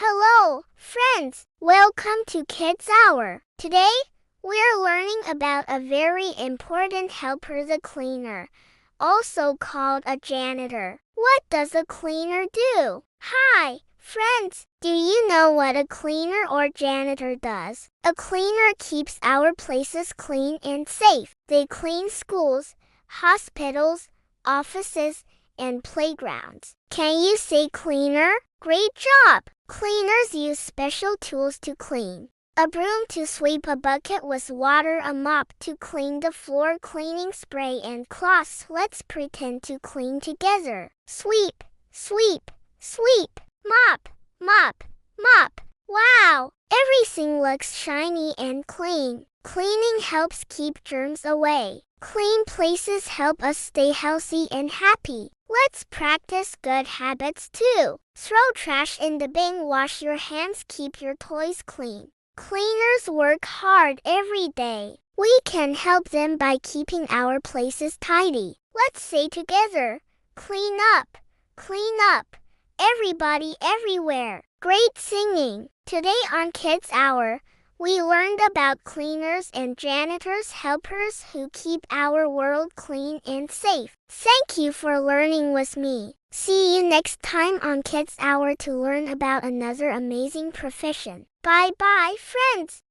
Hello, friends! Welcome to Kids Hour. Today, we're learning about a very important helper, the cleaner, also called a janitor. What does a cleaner do? Hi, friends! Do you know what a cleaner or janitor does? A cleaner keeps our places clean and safe. They clean schools, hospitals, offices, and playgrounds. Can you say cleaner? Great job! Cleaners use special tools to clean. A broom to sweep, a bucket with water, a mop to clean the floor, cleaning spray and cloths. Let's pretend to clean together. Sweep, sweep, sweep. Mop, mop, mop. Wow! Everything looks shiny and clean. Cleaning helps keep germs away. Clean places help us stay healthy and happy. Let's practice good habits too. Throw trash in the bin, wash your hands, keep your toys clean. Cleaners work hard every day. We can help them by keeping our places tidy. Let's say together, clean up, clean up. Everybody everywhere. Great singing. Today on Kids Hour, we learned about cleaners and janitors, helpers who keep our world clean and safe. Thank you for learning with me. See you next time on Kids Hour to learn about another amazing profession. Bye-bye, friends.